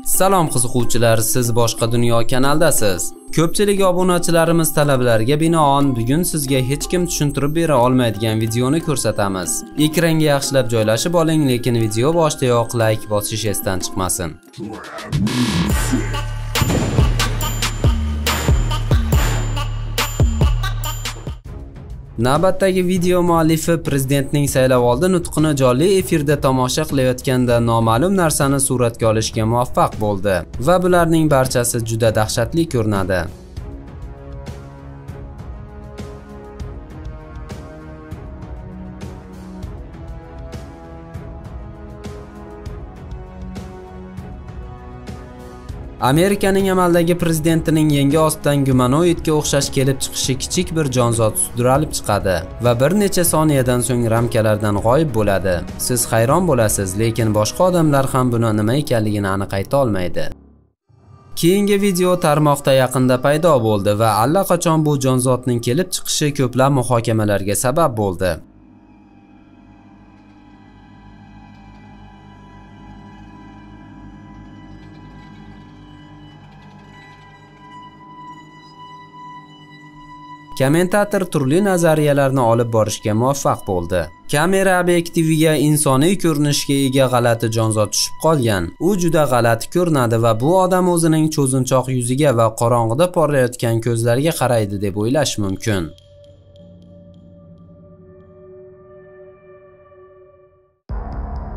Salom qiziquvchilar, siz boshqa dunyo kanaldasiz. Ko'pchilik obunachilarimiz talablariga binoan bugun sizga hech kim tushuntirib bera olmaydigan videoni ko'rsatamiz. Ekranga yaxshilab joylashib oling, lekin video boshidayoq like bosish esdan chiqmasin. Navbatdagi video muallifi prezidentning saylovoldi nutqini jonli efirda tomosha qilayotganda noma'lum narsani suratga olishga muvaffaq bo'ldi va bularning barchasi juda dahshatli ko'rinadi. Amerikaning amaldagi prezidentining yengi ostidan gumanoidga o'xshash kelib chiqishi kichik bir jonzot sudralib chiqadi va bir necha soniyadan so'ng ramkalardan g'oyib bo'ladi. Siz hayron bo'lasiz, lekin boshqa odamlar ham buni nima ekanligini aniq ayta olmaydi. Keyingi video tarmoqda yaqinda paydo bo'ldi va allaqachon bu jonzotning kelib chiqishi ko'plab muhokamalarga sabab bo'ldi. Kommentator turli nazariyalarni olib borishga muvaffaq bo'ldi. Kamera obyektiviga insoniy ko'rinishga ega g'alati jonzot tushib qolgan. U juda g'alati ko'rinadi va bu odam o'zining cho'zinchoq yuziga va qorong'ida porlayotgan ko'zlariga qaraydi deb o'ylash mumkin.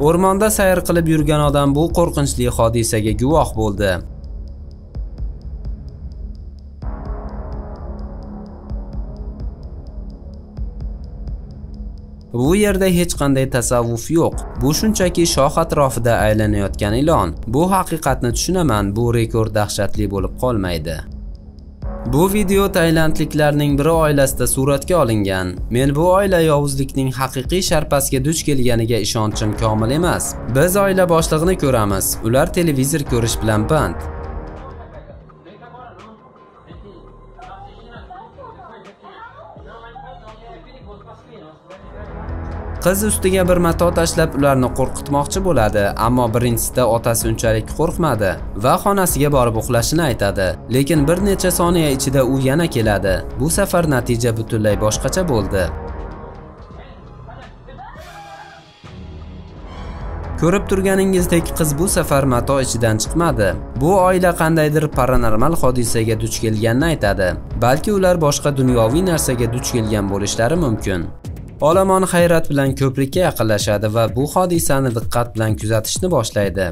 O'rmonda sayr qilib yurgan odam bu qo'rqinchli hodisaga guvoh bo'ldi. Bu yerda hech qanday tasavvuf yo'q. Bu shunchaki shoh atrofida aylanayotgan ilon. Bu haqiqatni tushunaman, bu rekord dahshatli bo'lib qolmaydi. Bu video tailandliklarning biri oilasida suratga olingan. Men bu oila yovuzlikning haqiqiy sharpasiga duch kelganiga ishonchim komil emas. Biz oila boshlig'ini ko'ramiz. Ular televizor ko'rish bilan band. Qiz ustiga bir mato tashlab ularni qo'rqitmoqchi bo'ladi, ammo birinchisida otasi unchalik qo'rqmadi va xonasiga borib uxlashini aytadi. Lekin bir necha soniya ichida u yana keladi. Bu safar natija butunlay boshqacha bo'ldi. Ko'rib turganingizdek, qiz bu safar mato ichidan chiqmadi. Bu oila qandaydir paranormal hodisaga duch kelganini aytadi. Balki ular boshqa dunyoviy narsaga duch kelgan bo'lishlari mumkin. Olomon hayrat bilan ko'prikka yaqinlashadi va bu hodisani diqqat bilan kuzatishni boshlaydi.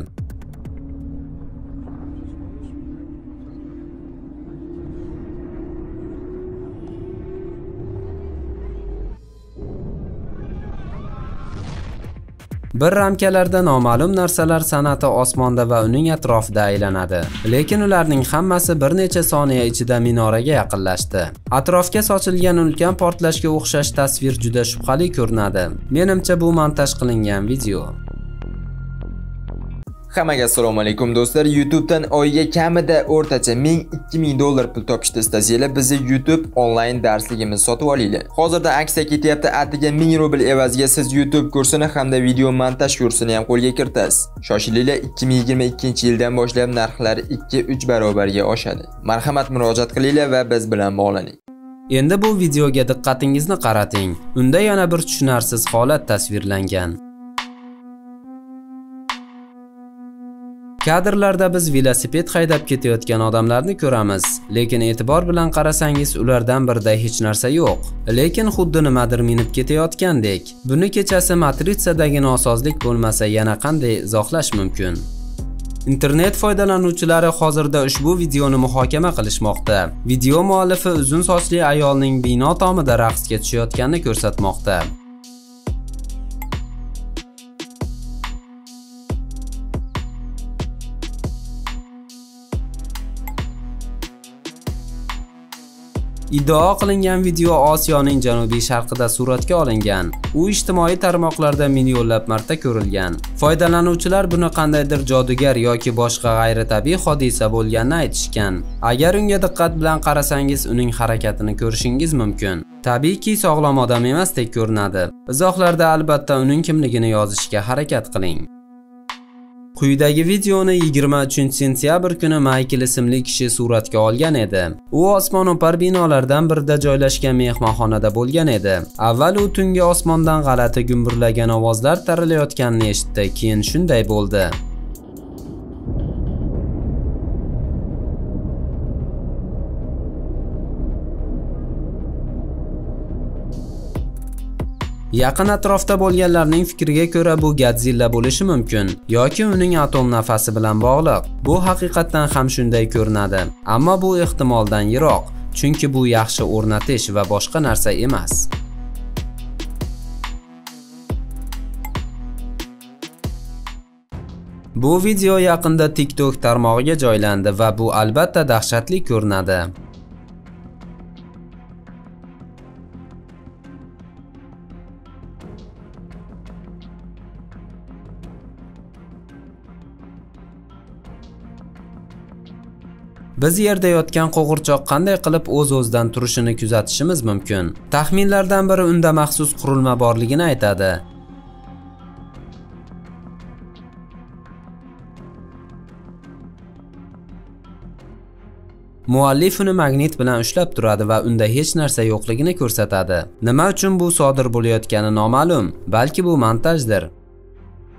Bir ramkalarda noma'lum narsalar san'ati osmonda va uning atrofida aylanadi. Lekin ularning hammasi bir necha soniya ichida minoraga yaqinlashdi. Atrofga sochilgan ulkan portlashga o'xshash tasvir juda shubhali ko'rinadi. Menimcha bu montaj qilingan video. Hammaga assalomu alaykum do'stlar. YouTube'dan oyiga kamida o'rtacha 1000-2000 dollar pul topishni istasanglar, bizni YouTube onlayn darsligimizni sotib olinglar. Hozirda aksiya ketyapti. Atiga 1000 rubl evaziga siz YouTube kursini hamda video montaj kursini ham qo'lga kiritasiz. Shoshilinglar, 2022-yildan boshlab narxlari 2-3 barobarga oshadi. Marhamat, murojaat qilinglar va biz bilan bog'laning. Endi bu videoga diqqatingizni qarating. Unda yana bir tushunarsiz holat tasvirlangan. Kadrlarda biz velosiped haydab ketayotgan odamlarni ko'ramiz, lekin e'tibor bilan qarasangiz ulardan birida hech narsa yo'q. Lekin xuddi nimadir minib ketayotgandek. Buni kechasi matritsadagi nosozlik bo'lmasa yana qanday izohlash mumkin? Internet foydalanuvchilari hozirda ushbu videoni muhokama qilishmoqda. Video muallifi uzun sochli ayolning bino tomida raqsga tushayotganini ko'rsatmoqda. Iddia qilingan video Osiyoning janubiy sharqida suratga olingan. U ijtimoiy tarmoqlarda millionlab marta ko'rilgan. Foydalanuvchilar buni qandaydir jodugar yoki boshqa g'ayritabiiy hodisa bo'lganini aytishgan. Agar unga diqqat bilan qarasangiz, uning harakatini ko'rishingiz mumkin. Tabiiyki sog'lom odam emasdek ko'rinadi. Izohlarda albatta uning kimligini yozishga harakat qiling. Quyidagi videoni 23-sentyabr kuni Maykl ismli kishi suratga olgan edi. U osmono'par binolardan birida joylashgan mehmonxonada bo'lgan edi. Avval u tungi osmondan g'alati gumburlagan ovozlar taralayotganini eshitdi, keyin shunday bo'ldi. Yaqin atrofda bo'lganlarning fikriga ko'ra bu Godzilla bo'lishi mumkin yoki uning atom nafasi bilan bog'liq. Bu haqiqatdan ham shunday ko'rinadi, ammo bu ehtimoldan yiroq, chunki bu yaxshi o'rnatish va boshqa narsa emas. Bu video yaqinda TikTok tarmog'iga joylandi va bu albatta dahshatli ko'rinadi. Biz yerda yotgan qo'g'irchoq qanday qilib o'z-o'zidan turishini kuzatishimiz mumkin. Taxminlardan biri unda maxsus qurilma borligini aytadi. Muallif uni magnit bilan ushlab turadi va unda hech narsa yo'qligini ko'rsatadi. Nima uchun bu sodir bo'layotgani noma'lum, balki bu montajdir.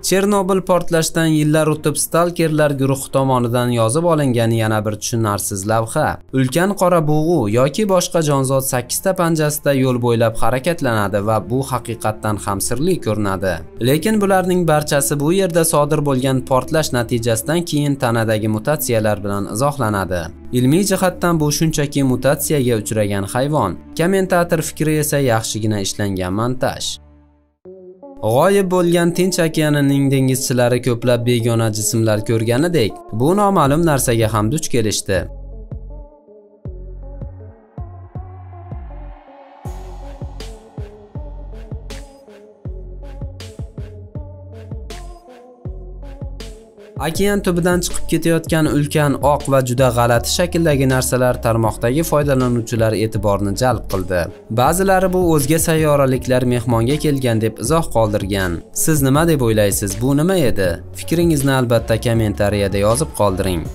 Chernobil portlashdan yillar o'tib stalkerlar guruhi tomonidan yozib olingan yana bir tushunarsiz lavha. Ulkan qora bug'u yoki boshqa jonzot 8 ta panjasida yo'l bo'ylab harakatlanadi va bu haqiqatdan ham sirli ko'rinadi. Lekin bularning barchasi bu yerda sodir bo'lgan portlash natijasidan keyin tanadagi mutatsiyalar bilan izohlanadi. Ilmiy jihatdan bu shunchaki mutatsiyaga uchragan hayvon. Kommentator fikri esa yaxshigina ishlangan montaj. G'oyib bo'lgan Tinch okeanining dengizchilari ko'plab begona jismlar ko'rganidek, bu noma'lum narsaga ham duch kelishdi. Okean tubidan chiqib ketayotgan ulkan oq va juda g'alati shakldagi narsalar tarmoqdagi foydalanuvchilar e'tiborini jalb qildi. Ba'zilari bu o'zga sayyoraliklar mehmonga kelgan deb izoh qoldirgan. Siz nima deb o'ylaysiz? Bu nima edi? Fikringizni albatta kommentariyada yozib qoldiring.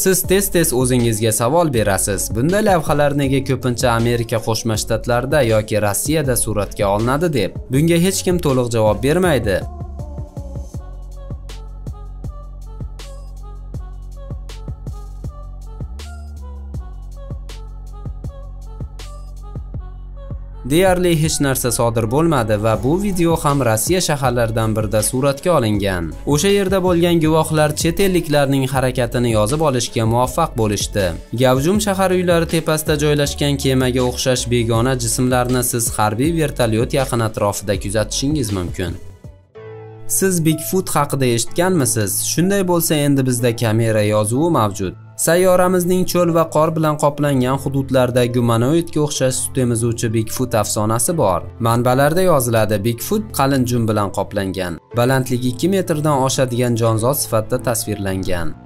Siz tez-tez o'zingizga savol berasiz. Bunday lavhalar nega ko'pincha Amerika Qo'shma Shtatlarida yoki Rossiyada suratga olinadi deb? Bunga hech kim to'liq javob bermaydi. Deyarli hech narsa sodir bo'lmadi va bu video ham Rossiya shaharlaridan birida suratga olingan. O'sha yerda bo'lgan guvohlar chet elliklarning harakatini yozib olishga muvaffaq bo'lishdi. Gavjum shahar uylari tepasida joylashgan kemaga o'xshash begona jismlarni siz harbiy vertolyot yaqin atrofida kuzatishingiz mumkin. Siz Bigfoot haqida eshitganmisiz? Shunday bo'lsa, endi bizda kamera yozuvi mavjud. Sayyoramizning cho'l va qor bilan qoplangan hududlarda gumanoidga o'xshash sut emizuvchi Bigfoot afsonasi bor. Manbalarda yoziladi, Bigfoot qalin jun bilan qoplangan, balandligi 2 metrdan oshadigan jonzot sifatida tasvirlangan.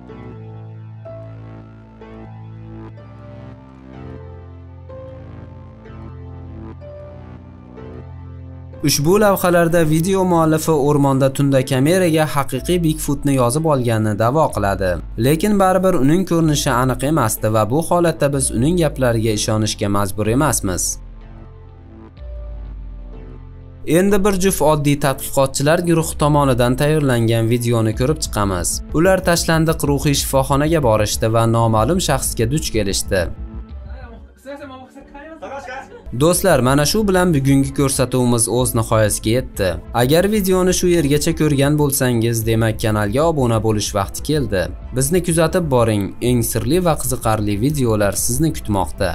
Ushbu lavhalarda video muallifi o'rmonda tunda kameraga haqiqiy Bigfootni yozib olganini da'vo qiladi. Lekin baribir uning ko'rinishi aniq emasdi va bu holatda biz uning gaplariga ishonishga majbur emasmiz. Endi bir juft oddiy tadqiqotchilar guruhi tomonidan tayyorlangan videoni ko'rib chiqamiz. Ular tashlandiq ruhiy shifoxonaga borishdi va noma'lum shaxsga duch kelishdi. Do'stlar, mana shu bilan bugungi ko'rsatuvimiz o'z nihoyasiga yetdi. Agar videoni shu yergacha ko'rgan bo'lsangiz, demak kanalga obuna bo'lish vaqti keldi. Bizni kuzatib boring, eng sirli va qiziqarli videolar sizni kutmoqda.